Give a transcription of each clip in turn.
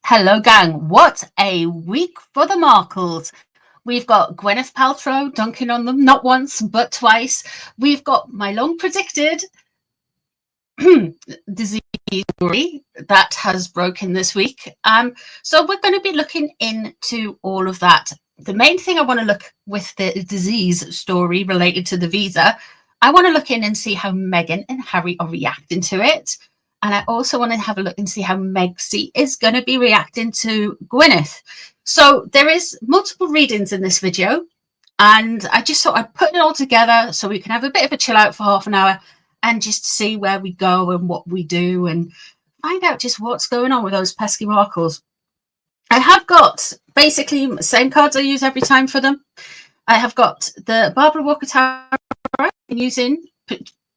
Hello, gang. What a week for the Markles. We've got Gwyneth Paltrow dunking on them, not once, but twice. We've got my long predicted disease story that has broken this week. So we're going to be looking into all of that. The main thing I want to look with the disease story related to the visa, I want to look in and see how Meghan and Harry are reacting to it. And I also want to have a look and see how Megxie is going to be reacting to Gwyneth. So there is multiple readings in this video. And I just thought I'd put it all together so we can have a bit of a chill out for half an hour and just see where we go and what we do and find out just what's going on with those pesky Markles. I have got basically the same cards I use every time for them. I have got the Barbara Walker Tarot I've been using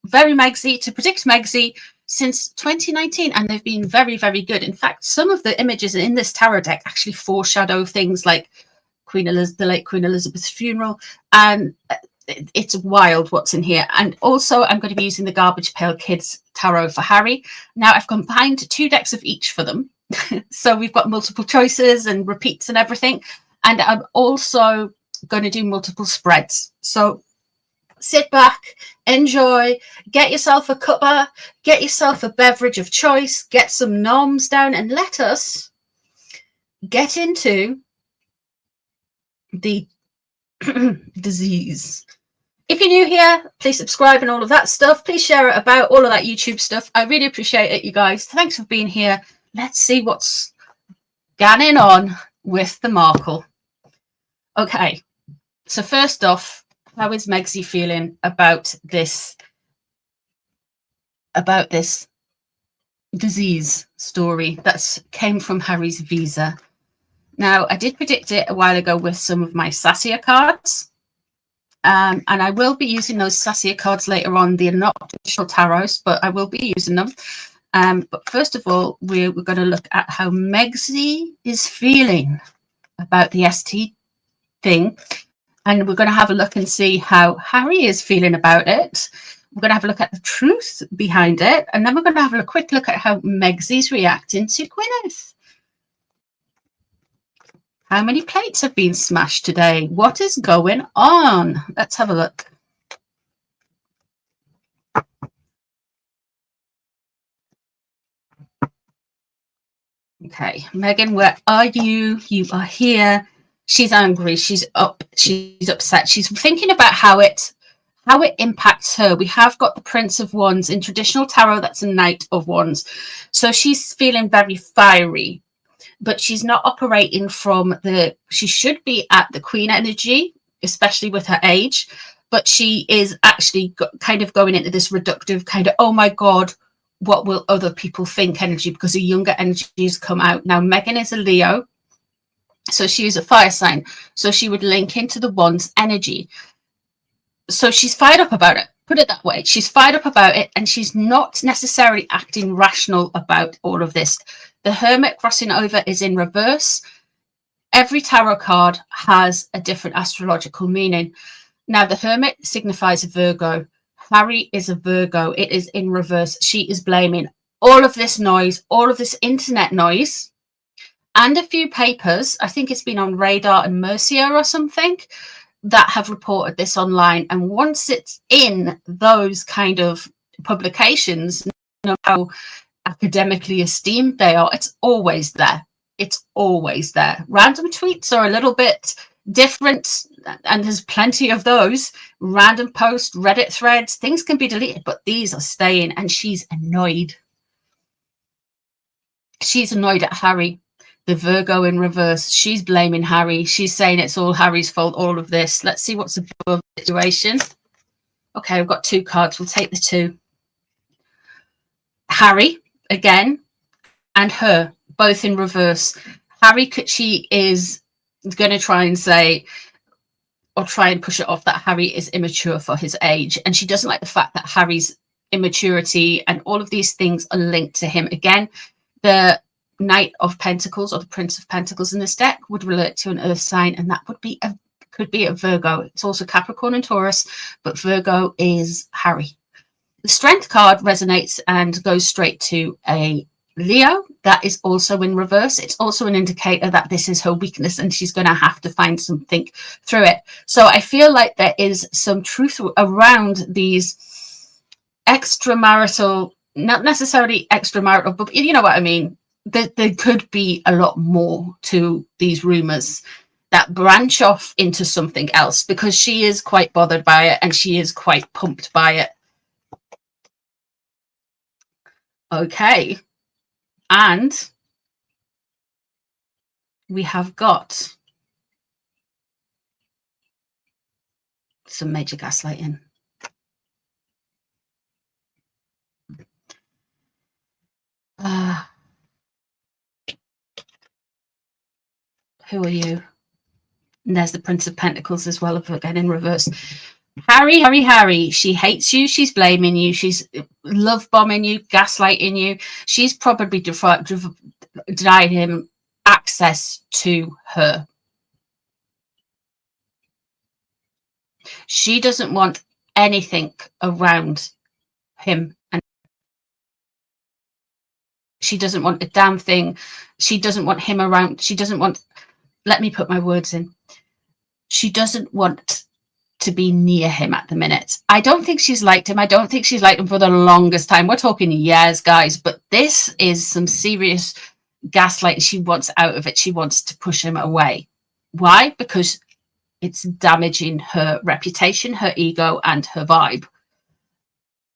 very Megxie to predict Megxie since 2019, and they've been very, very good. In fact, some of the images in this tarot deck actually foreshadow things like the late Queen Elizabeth's funeral, and it's wild what's in here. And also I'm going to be using the Garbage Pail Kids tarot for Harry. Now I've combined 2 decks of each for them. So we've got multiple choices and repeats and everything, and I'm also going to do multiple spreads. So sit back, enjoy, get yourself a cuppa, get yourself a beverage of choice, get some noms down, and let us get into the disease. If you're new here, please subscribe and all of that stuff. Please share it about, all of that YouTube stuff. I really appreciate it, you guys. Thanks for being here. Let's see what's going on with the Markle. Okay, so first off, how is Megxie feeling about this disease story that came from Harry's visa? Now, I did predict it a while ago with some of my sassier cards, and I will be using those sassier cards later on. They're not traditional tarots, but I will be using them. But first of all, we're going to look at how Megxie is feeling about the ST thing. And we're going to have a look and see how Harry is feeling about it. We're going to have a look at the truth behind it. And then we're going to have a quick look at how Megxie's reacting to Gwyneth. How many plates have been smashed today? What is going on? Let's have a look. Okay, Meghan, where are you? You are here. She's angry. She's upset. She's thinking about how it impacts her. We have got the Prince of Wands in traditional tarot. That's a Knight of Wands. So she's feeling very fiery, but she's not operating from she should be at the Queen energy, especially with her age, but she is actually kind of going into this reductive kind of, oh my God, what will other people think energy, because a younger energy has come out. Now, Meghan is a Leo. So she is a fire sign. So she would link into the Wands energy. So she's fired up about it. Put it that way. She's fired up about it, and she's not necessarily acting rational about all of this. The Hermit crossing over is in reverse. Every tarot card has a different astrological meaning. Now, the Hermit signifies a Virgo. Harry is a Virgo. It is in reverse. She is blaming all of this noise, all of this internet noise, and a few papers, I think it's been on Radar and Mercia or something, that have reported this online. And once it's in those kind of publications, you know how academically esteemed they are, it's always there. It's always there. Random tweets are a little bit different, and there's plenty of those. Random posts, Reddit threads, things can be deleted, but these are staying, and she's annoyed. She's annoyed at Harry. The Virgo in reverse, she's blaming Harry. She's saying it's all Harry's fault, all of this. Let's see what's above the situation. Okay, I've got 2 cards. We'll take the 2. Harry, again, and her, both in reverse. Harry, she is going to try and say, or try and push it off, that Harry is immature for his age. And she doesn't like the fact that Harry's immaturity and all of these things are linked to him. Again, the Knight of Pentacles or the Prince of Pentacles in this deck would relate to an earth sign, and that would be could be a Virgo. It's also Capricorn and Taurus, but Virgo is Harry. The Strength card resonates and goes straight to a Leo, that is also in reverse. It's also an indicator that this is her weakness and she's going to have to find something through it. So I feel like there is some truth around these extramarital, not necessarily extramarital, but you know what I mean? There could be a lot more to these rumors that branch off into something else, because she is quite bothered by it and she is quite pumped by it. Okay. And we have got some major gaslighting. Who are you? And there's the Prince of Pentacles as well, again in reverse. Harry, she hates you. She's blaming you. She's love bombing you, gaslighting you. She's probably denied him access to her. She doesn't want anything around him, and she doesn't want a damn thing. She doesn't want him around. She doesn't want, let me put my words in. She doesn't want to be near him at the minute. I don't think she's liked him. I don't think she's liked him for the longest time. We're talking years, guys, but this is some serious gaslighting. She wants out of it. She wants to push him away. Why? Because it's damaging her reputation, her ego, and her vibe.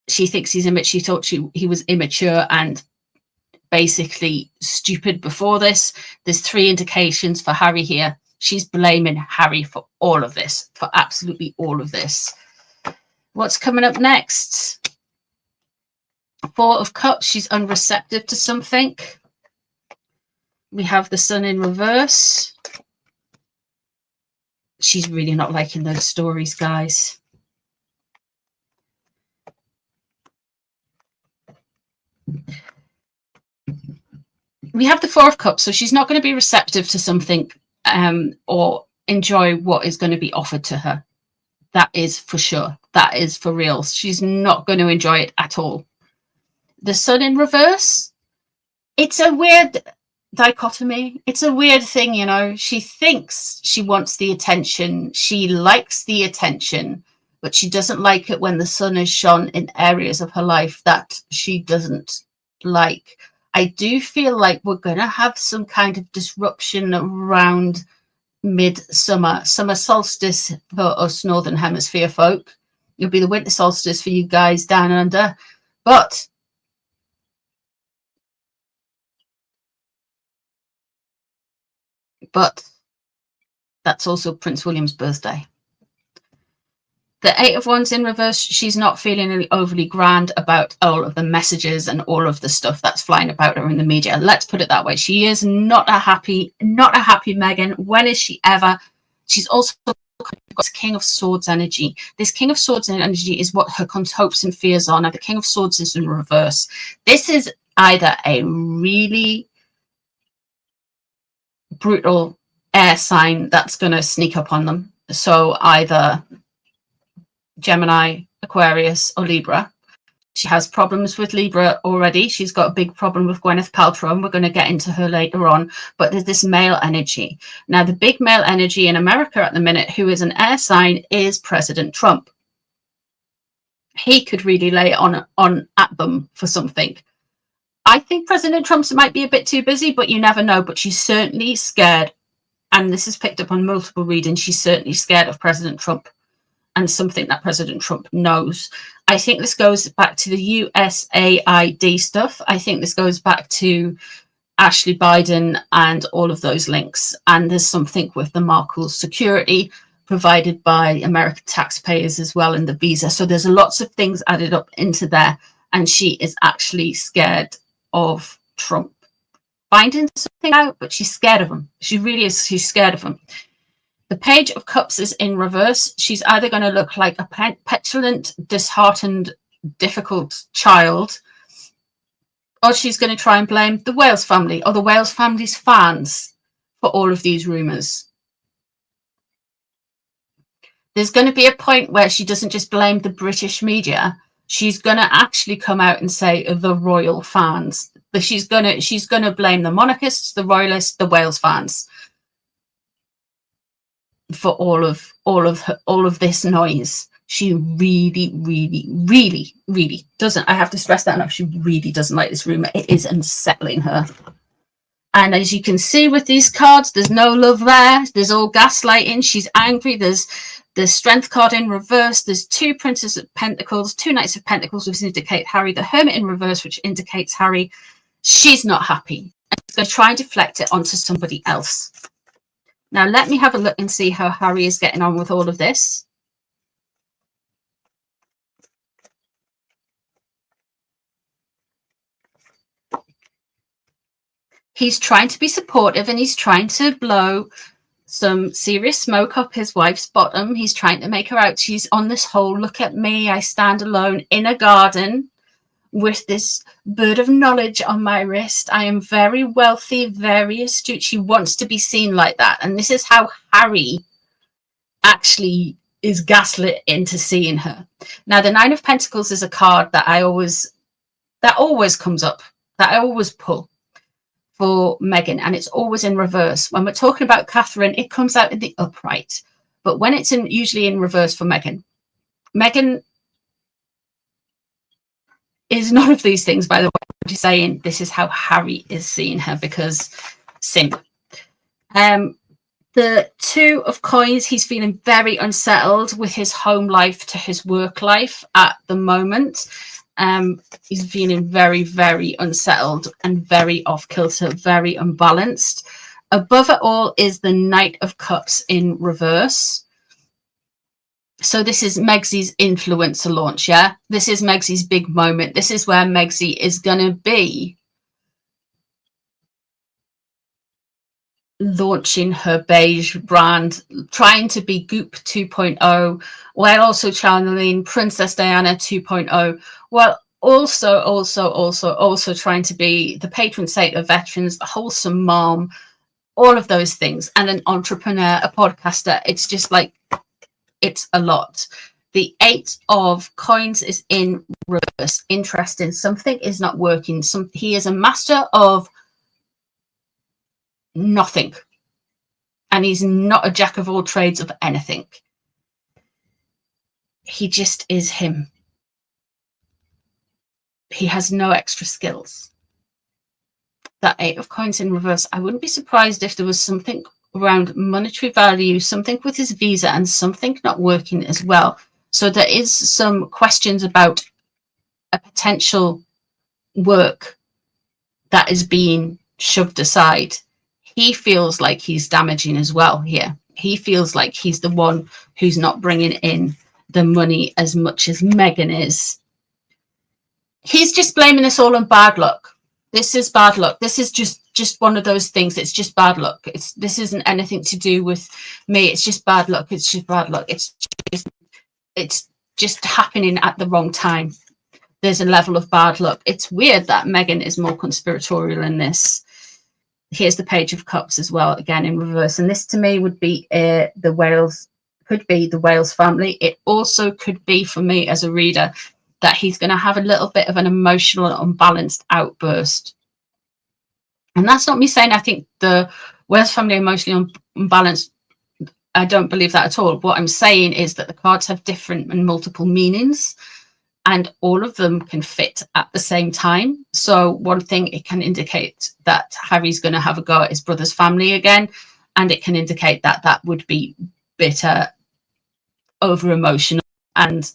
She thinks he's immature. She thought he was immature and basically stupid before this. There's 3 indications for Harry here. She's blaming Harry for all of this, for absolutely all of this. What's coming up next? 4 of Cups. She's unreceptive to something. We have the Sun in reverse. She's really not liking those stories, guys. We have the 4 of Cups, so she's not going to be receptive to something or enjoy what is going to be offered to her. That is for sure. That is for real. She's not going to enjoy it at all. The Sun in reverse. It's a weird dichotomy. It's a weird thing, you know. She thinks she wants the attention. She likes the attention, but she doesn't like it when the sun is shone in areas of her life that she doesn't like. I do feel like we're going to have some kind of disruption around midsummer, summer solstice for us Northern Hemisphere folk. It'll be the winter solstice for you guys down under. But that's also Prince William's birthday. The 8 of Wands in reverse, she's not feeling overly grand about all of the messages and all of the stuff that's flying about her in the media. Let's put it that way. She is not a happy Meghan. When is she ever? She's also got King of Swords energy. This King of Swords energy is what her hopes and fears are. Now, the King of Swords is in reverse. This is either a really brutal air sign that's going to sneak up on them. So either Gemini, Aquarius, or Libra. She has problems with Libra already. She's got a big problem with Gwyneth Paltrow, and we're going to get into her later on. But there's this male energy. Now, the big male energy in America at the minute, who is an air sign, is President Trump. He could really lay on at them for something. I think President Trump might be a bit too busy, but you never know. But she's certainly scared, and this is picked up on multiple readings. She's certainly scared of President Trump and something that President Trump knows. I think this goes back to the USAID stuff. I think this goes back to Ashley Biden and all of those links. And there's something with the Markle security provided by American taxpayers as well in the visa. So there's lots of things added up into there. And she is actually scared of Trump finding something out, but she's scared of him. She really is. She's scared of him. The Page of Cups is in reverse. She's either going to look like a petulant, disheartened, difficult child, or she's going to try and blame the Wales family or the Wales family's fans for all of these rumours. There's going to be a point where she doesn't just blame the British media. She's going to actually come out and say the royal fans. But she's gonna blame the monarchists, the royalists, the Wales fans for all of this noise. She really, really, really, really doesn't. I have to stress that enough. She really doesn't like this rumor. It is unsettling her. And as you can see with these cards, there's no love there. There's all gaslighting. She's angry. There's the Strength card in reverse. There's 2 Princes of Pentacles, 2 Knights of Pentacles, which indicate Harry. The Hermit in reverse, which indicates Harry. She's not happy. And she's going to try and deflect it onto somebody else. Now, let me have a look and see how Harry is getting on with all of this. He's trying to be supportive and he's trying to blow some serious smoke up his wife's bottom. He's trying to make her out. She's on this whole, look at me, I stand alone in a garden with this bird of knowledge on my wrist. I am very wealthy, very astute. She wants to be seen like that. And this is how Harry actually is gaslit into seeing her. Now, the 9 of Pentacles is a card that always comes up, that I always pull for Meghan, and it's always in reverse. When we're talking about Catherine, it comes out in the upright, but when it's usually in reverse for Meghan is none of these things, by the way. I'm just saying this is how Harry is seeing her, because simp. The 2 of Coins, he's feeling very unsettled with his home life to his work life at the moment. He's feeling very, very unsettled and very off kilter, very unbalanced. Above it all is the Knight of Cups in reverse. So this is Megsy's influencer launch, yeah? This is Megsy's big moment. This is where Megsy is going to be launching her beige brand, trying to be Goop 2.0, while also channeling Princess Diana 2.0, while also trying to be the patron saint of veterans, the wholesome mom, all of those things, and an entrepreneur, a podcaster. It's just like, it's a lot. The 8 of Coins is in reverse. Interesting. Something is not working. He is a master of nothing, and he's not a jack of all trades of anything. He just is him. He has no extra skills. That 8 of Coins in reverse, I wouldn't be surprised if there was something around monetary value, something with his visa, and something not working as well. So there is some questions about a potential work that is being shoved aside. He feels like he's damaging as well here. He feels like he's the one who's not bringing in the money as much as Meghan is. He's just blaming this all on bad luck. This is bad luck. This is just one of those things. It's just bad luck. This isn't anything to do with me. It's just bad luck. It's just bad luck. It's just happening at the wrong time. There's a level of bad luck. It's weird that Meghan is more conspiratorial in this. Here's the Page of Cups as well, again in reverse. And this to me would be the Wales, could be the Wales family. It also could be, for me as a reader, that he's going to have a little bit of an emotional, unbalanced outburst. And that's not me saying I think the Wales family are emotionally unbalanced. I don't believe that at all. What I'm saying is that the cards have different and multiple meanings, and all of them can fit at the same time. So one thing, it can indicate that Harry's going to have a go at his brother's family again, and it can indicate that that would be bitter, over emotional, and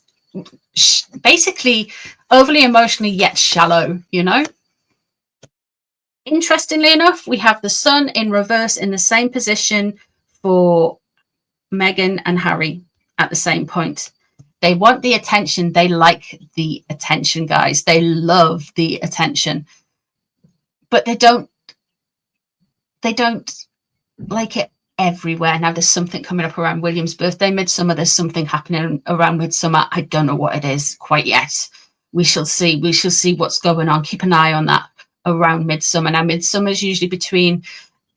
basically overly emotionally yet shallow, you know. Interestingly enough, we have the Sun in reverse in the same position for Meghan and Harry at the same point. They want the attention. They like the attention, guys. They love the attention, but they don't like it everywhere. Now there's something coming up around William's birthday, Midsummer. There's something happening around Midsummer. I don't know what it is quite yet. We shall see. We shall see what's going on. Keep an eye on that around Midsummer. Now Midsummer is usually between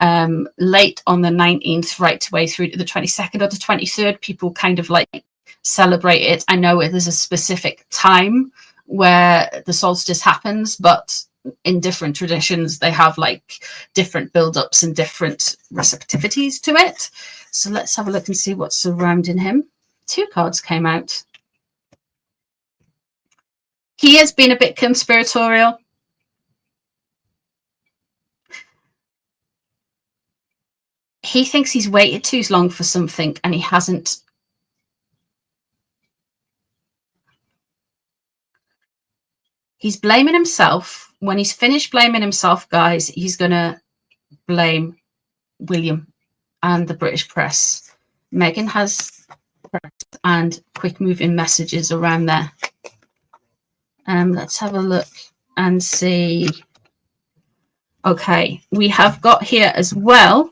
late on the 19th right way through to the 22nd or the 23rd. People kind of like celebrate it. I know there's a specific time where the solstice happens, but in different traditions, they have like different build-ups and different receptivities to it. So let's have a look and see what's surrounding him. 2 cards came out. He has been a bit conspiratorial. He thinks he's waited too long for something and he hasn't. He's blaming himself. When he's finished blaming himself, guys, he's going to blame William and the British press. Meghan has press and quick moving messages around there. Let's have a look and see. Okay, we have got here as well.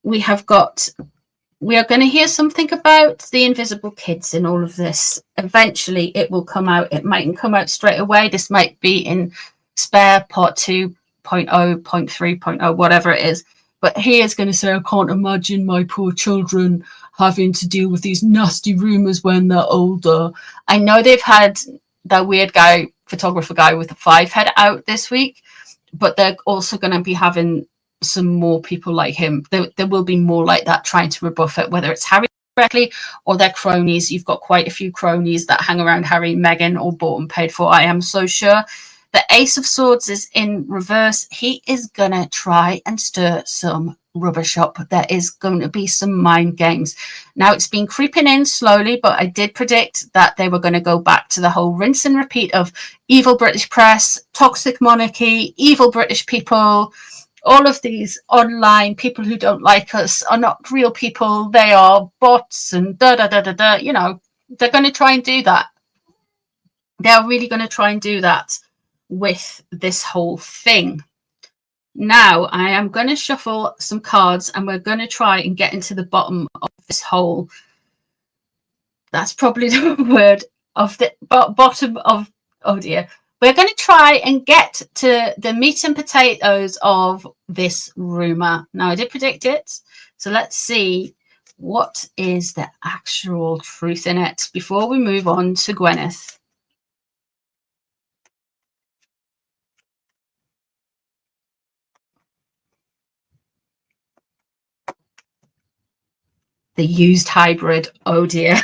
We are going to hear something about the invisible kids in all of this. Eventually it will come out. It mightn't come out straight away. This might be in spare part 2.0, 0.3.0, whatever it is. But he is going to say, I can't imagine my poor children having to deal with these nasty rumours when they're older. I know they've had that weird guy, photographer guy with the 5 head out this week, but they're also going to be having some more people like him. There will be more like that trying to rebuff it, whether it's Harry directly or their cronies. You've got quite a few cronies that hang around Harry, Meghan, or bought and paid for, I am so sure. The Ace of Swords is in reverse. He is going to try and stir some rubbish up. There is going to be some mind games. Now, it's been creeping in slowly, but I did predict that they were going to go back to the whole rinse and repeat of evil British press, toxic monarchy, evil British people. All of these online people who don't like us are not real people. They are bots and da-da-da-da-da. You know, they're going to try and do that. They're really going to try and do that with this whole thing. Now, I am going to shuffle some cards and we're going to try and get into the bottom of this hole. That's probably the word of the bottom of, oh dear. We're going to try and get to the meat and potatoes of this rumour. Now, I did predict it. So let's see what is the actual truth in it before we move on to Gwyneth. The used hybrid. Oh dear.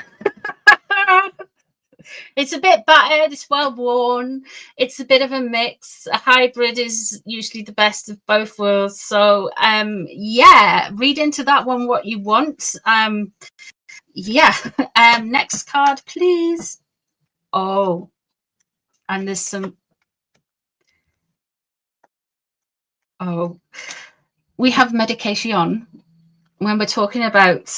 It's a bit battered, it's well worn, it's a bit of a mix. A hybrid is usually the best of both worlds. So yeah, read into that one what you want. Yeah. Next card, please. Oh, and there's some. Oh, we have medication when we're talking about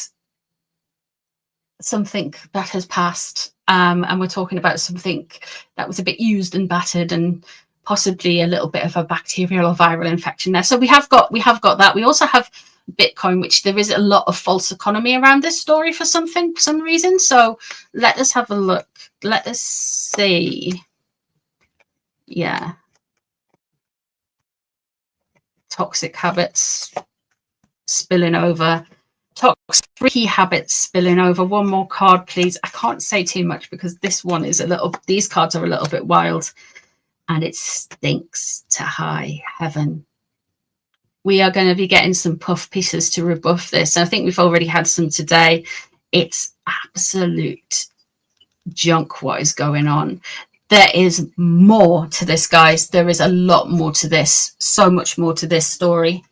something that has passed, and we're talking about something that was a bit used and battered and possibly a little bit of a bacterial or viral infection there. So we have got that. We also have Bitcoin, which there is a lot of false economy around this story for some reason. So let us have a look. Let us see. Yeah. Toxic habits spilling over. Toxic freaky habits spilling over. One more card, please. I can't say too much because this one is these cards are a little bit wild and it stinks to high heaven. We are going to be getting some puff pieces to rebuff this. I think we've already had some today. It's absolute junk what is going on. There is more to this, guys. There is a lot more to this. So much more to this story.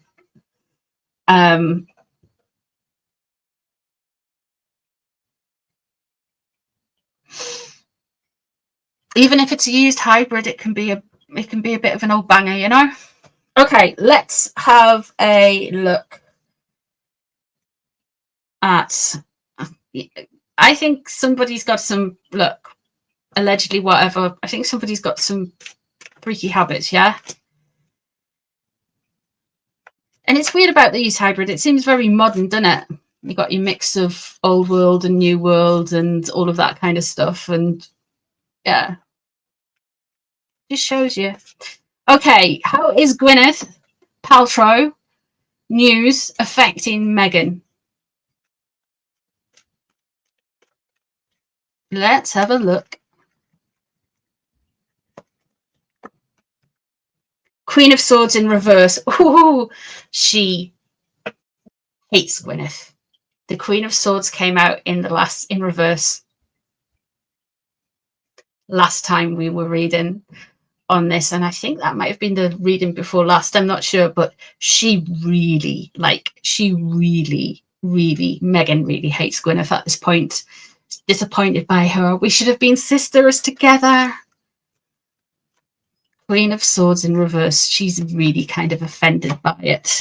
Even if it's a used hybrid, it can be a bit of an old banger, you know. Okay, let's have a look at. I think somebody's got some allegedly whatever. I think somebody's got some freaky habits, yeah. And it's weird about the used hybrid. It seems very modern, doesn't it? You got your mix of old world and new world and all of that kind of stuff, and yeah. Just shows you. Okay, how is Gwyneth Paltrow news affecting Meghan? Let's have a look. Queen of Swords in reverse. Ooh, she hates Gwyneth. The Queen of Swords came out in reverse last time we were reading on this, and I think that might have been the reading before last, I'm not sure, but she really Meghan really hates Gwyneth at this point. Disappointed by her. We should have been sisters together. Queen of Swords in reverse. She's really kind of offended by it.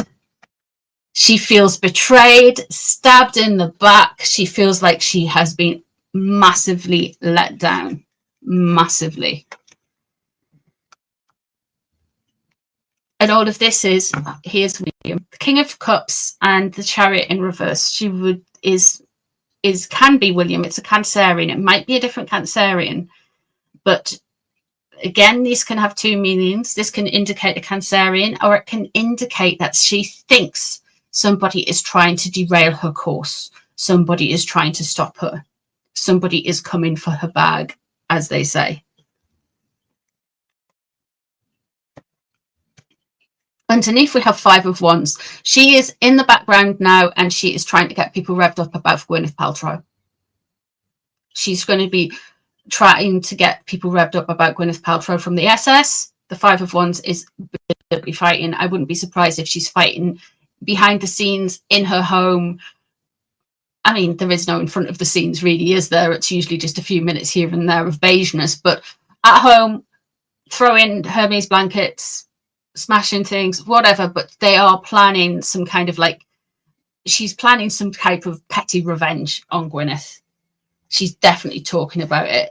She feels betrayed, stabbed in the back. She feels like she has been massively let down. Massively. And all of this is, here's William, the King of Cups and the Chariot in reverse. She can be William. It's a Cancerian. It might be a different Cancerian, but again, these can have two meanings. This can indicate a Cancerian, or it can indicate that she thinks somebody is trying to derail her course. Somebody is trying to stop her. Somebody is coming for her bag, as they say. Underneath, we have Five of Wands. She is in the background now, and she is trying to get people revved up about Gwyneth Paltrow. She's going to be trying to get people revved up about Gwyneth Paltrow from the SS. The Five of Wands is fighting. I wouldn't be surprised if she's fighting behind the scenes in her home. I mean, there is no in front of the scenes, really, is there? It's usually just a few minutes here and there of beigeness. But at home, throwing Hermes blankets, smashing things, whatever, but they are planning some kind of she's planning some type of petty revenge on Gwyneth. She's definitely talking about it.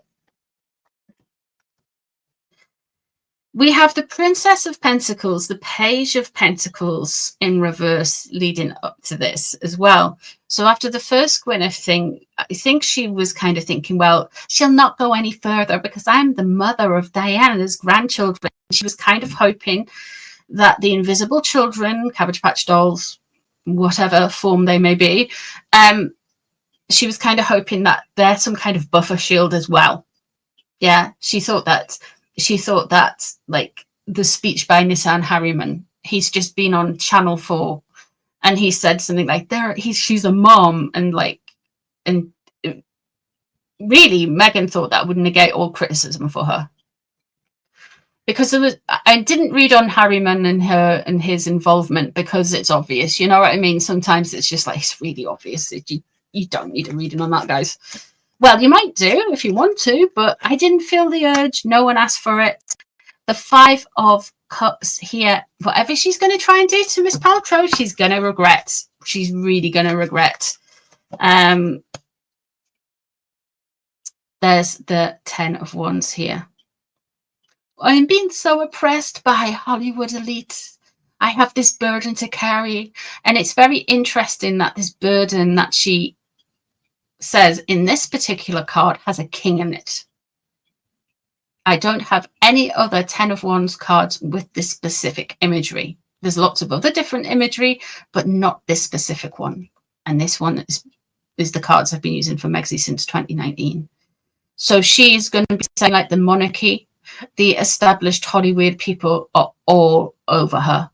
We have the Princess of Pentacles, the Page of Pentacles in reverse leading up to this as well. So after the first Gwyneth thing, I think she was kind of thinking, well, she'll not go any further because I'm the mother of Diana's grandchildren. She was kind of hoping that the invisible children, Cabbage Patch dolls, whatever form they may be, she was kind of hoping that they're some kind of buffer shield as well. Yeah, she thought that like the speech by Nissan Harriman, he's just been on Channel 4 and he said something like she's a mom, and really Meghan thought that would negate all criticism for her. Because I didn't read on Harriman and his involvement because it's obvious, you know what I mean? Sometimes it's just it's really obvious. You don't need a reading on that, guys. Well, you might do if you want to, but I didn't feel the urge. No one asked for it. The Five of Cups here, whatever she's going to try and do to Miss Paltrow, she's going to regret. She's really going to regret. There's the Ten of Wands here. I'm being so oppressed by Hollywood elite. I have this burden to carry. And it's very interesting that this burden that she says in this particular card has a king in it. I don't have any other Ten of Wands cards with this specific imagery. There's lots of other different imagery, but not this specific one. And this one is the cards I've been using for Megzy since 2019. So she's going to be saying the monarchy, the established Hollywood people are all over her.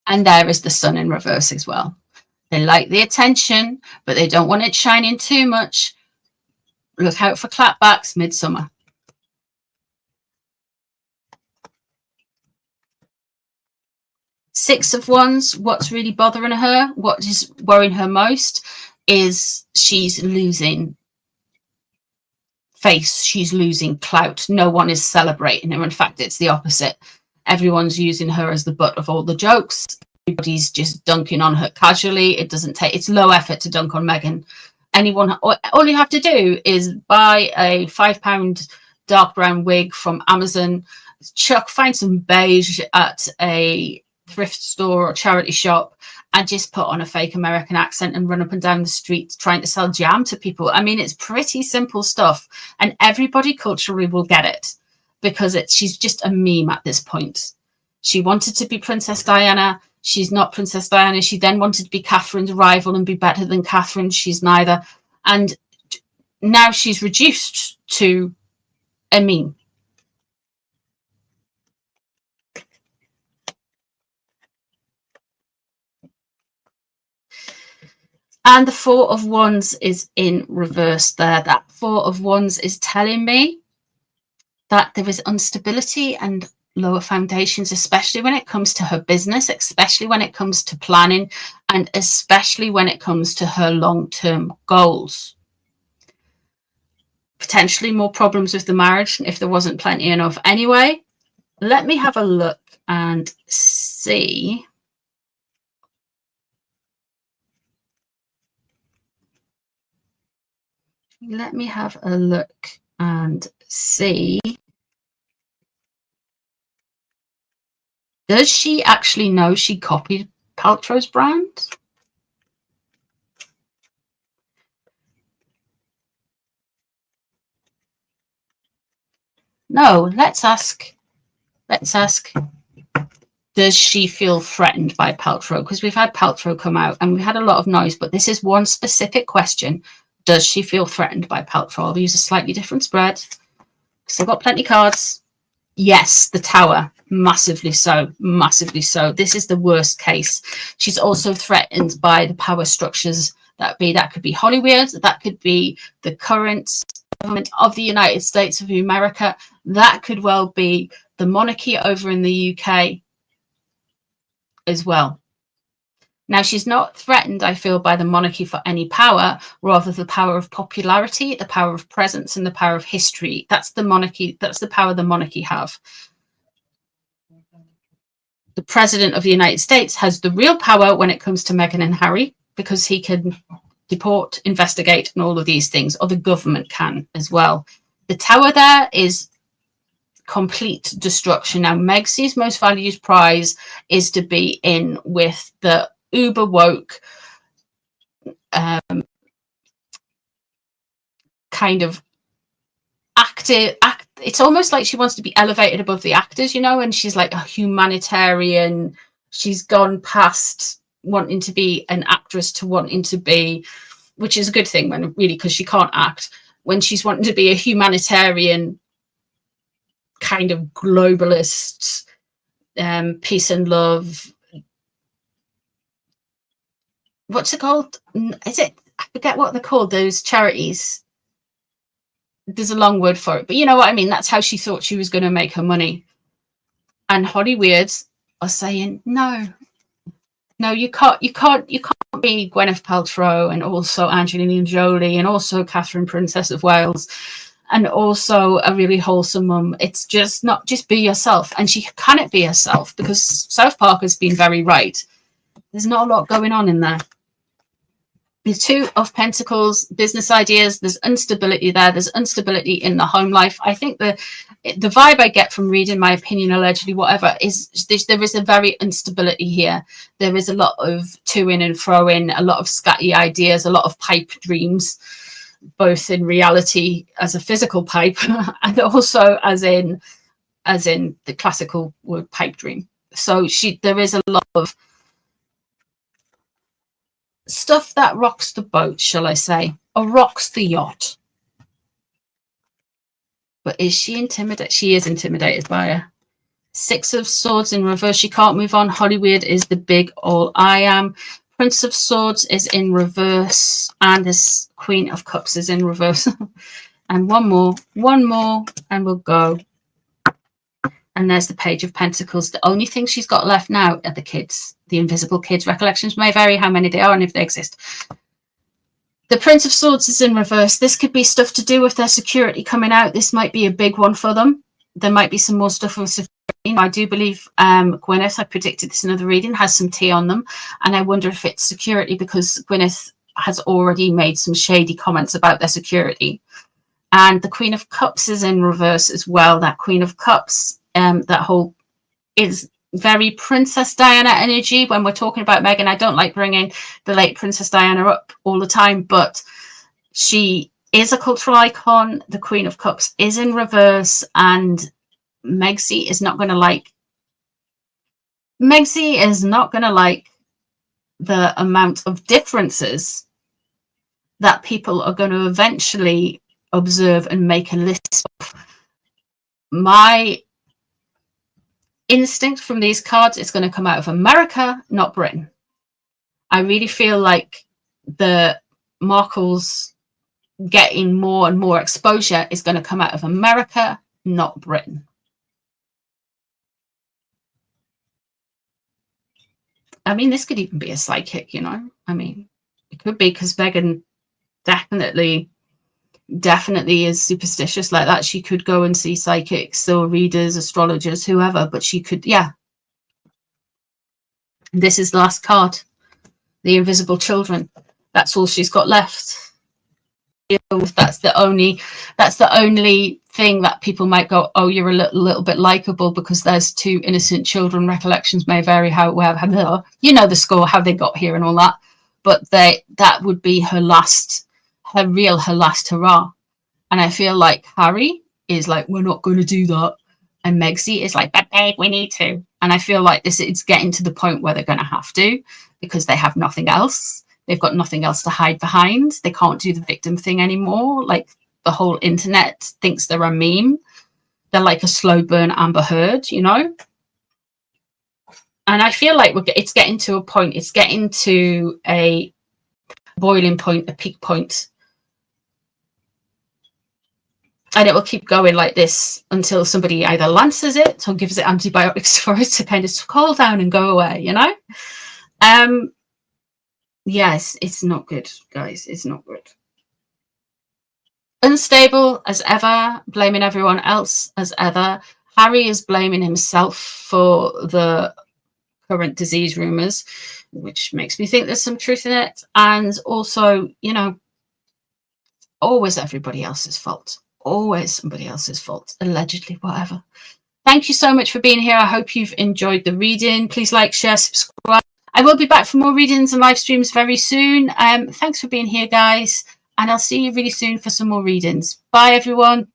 And there is the Sun in reverse as well. They like the attention, but they don't want it shining too much. Look out for clapbacks, midsummer. Six of Wands, what's really bothering her, what is worrying her most is she's losing face. She's losing clout. No one is celebrating her. In fact, it's the opposite. Everyone's using her as the butt of all the jokes. Everybody's just dunking on her casually. It's low effort to dunk on Meghan. All you have to do is buy a £5 dark brown wig from Amazon, find some beige at a thrift store or charity shop, and just put on a fake American accent and run up and down the street trying to sell jam to people. I mean, it's pretty simple stuff, and everybody culturally will get it. Because she's just a meme at this point. She wanted to be Princess Diana. She's not Princess Diana. She then wanted to be Catherine's rival and be better than Catherine. She's neither. And now she's reduced to a meme. And the Four of Wands is in reverse there. That Four of Wands is telling me that there is instability and lower foundations, especially when it comes to her business, especially when it comes to planning, and especially when it comes to her long-term goals. Potentially more problems with the marriage if there wasn't plenty enough. Anyway, let me have a look and see. Let me have a look and see. Does she actually know she copied Paltrow's brand? No, let's ask. Does she feel threatened by Paltrow? Because we've had Paltrow come out and we had a lot of noise, but this is one specific question. Does she feel threatened by Paltrow? I'll use a slightly different spread because I've got plenty of cards. Yes, the Tower, massively so, massively so. This is the worst case. She's also threatened by the power structures that could be Hollywood, that could be the current government of the United States of America, that could well be the monarchy over in the UK as well. Now, she's not threatened, I feel, by the monarchy for any power, rather the power of popularity, the power of presence, and the power of history. That's the monarchy. That's the power the monarchy have. The president of the United States has the real power when it comes to Meghan and Harry, because he can deport, investigate, and all of these things, or the government can as well. The Tower there is complete destruction. Now, Meg's most valued prize is to be in with the uber woke kind of it's almost like she wants to be elevated above the actors, you know, and she's like a humanitarian. She's gone past wanting to be an actress to wanting to be, which is a good thing when really, because she can't act, when she's wanting to be a humanitarian kind of globalist, peace and love. What's it called? Is it? I forget what they're called, those charities. There's a long word for it, but you know what I mean. That's how she thought she was going to make her money. And Hollywood are saying, no, you can't be Gwyneth Paltrow and also Angelina Jolie and also Catherine, Princess of Wales, and also a really wholesome mum. It's just not, just be yourself. And she cannot be herself because South Park has been very right. There's not a lot going on in there. The Two of Pentacles, business ideas, there's instability there. There's instability in the home life. I think the vibe I get from reading, my opinion, allegedly, whatever, is there is a very instability here. There is a lot of to-in and fro-in, a lot of scatty ideas, a lot of pipe dreams, both in reality as a physical pipe and also as in the classical word pipe dream. So there is a lot of stuff that rocks the boat, shall I say, or rocks the yacht. But is she intimidated? She is intimidated by her. Six of Swords in reverse. She can't move on. Hollywood is the big all I am. Prince of Swords is in reverse. And this Queen of Cups is in reverse. And one more, and we'll go. And there's the Page of Pentacles. The only thing she's got left now are the kids. The invisible kids. Recollections may vary how many they are and if they exist. The Prince of Swords is in reverse. This could be stuff to do with their security coming out. This might be a big one for them. There might be some more stuff with security. I do believe Gwyneth, I predicted this in another reading, has some tea on them. And I wonder if it's security because Gwyneth has already made some shady comments about their security. And the Queen of Cups is in reverse as well. That Queen of Cups, that whole is very Princess Diana energy. When we're talking about Meghan, I don't like bringing the late Princess Diana up all the time, but she is a cultural icon. The Queen of Cups is in reverse, and Megsy is not going to like the amount of differences that people are going to eventually observe and make a list of. My instinct from these cards is going to come out of America, not Britain. I really feel like the Markles getting more and more exposure is going to come out of America, not Britain. I mean, this could even be a psychic, you know. I mean, it could be, because Meghan definitely is superstitious like that. She could go and see psychics or readers, astrologers, whoever, but she could, yeah. This is the last card, the invisible children. That's all she's got left. That's the only thing that people might go, oh, you're a little bit likable because there's 2 innocent children. Recollections may vary how you know the score, how they got here and all that, but that would be her last hurrah. And I feel like Harry is like, we're not going to do that, and Megsy is like, but babe, we need to. And I feel like it's getting to the point where they're going to have to, because they have nothing else. They've got nothing else to hide behind. They can't do the victim thing anymore. Like, the whole internet thinks they're a meme. They're like a slow burn Amber Heard, you know? And I feel like it's getting to a point. It's getting to a boiling point, a peak point. And it will keep going like this until somebody either lances it or gives it antibiotics for it to kind of cool down and go away, you know? Yes, it's not good, guys. It's not good. Unstable as ever, blaming everyone else as ever. Harry is blaming himself for the current disease rumours, which makes me think there's some truth in it. And also, you know, always everybody else's fault. Always somebody else's fault, allegedly, whatever. Thank you so much for being here. I hope you've enjoyed the reading. Please like, share, subscribe. I will be back for more readings and live streams very soon. Thanks for being here, guys. And I'll see you really soon for some more readings. Bye, everyone.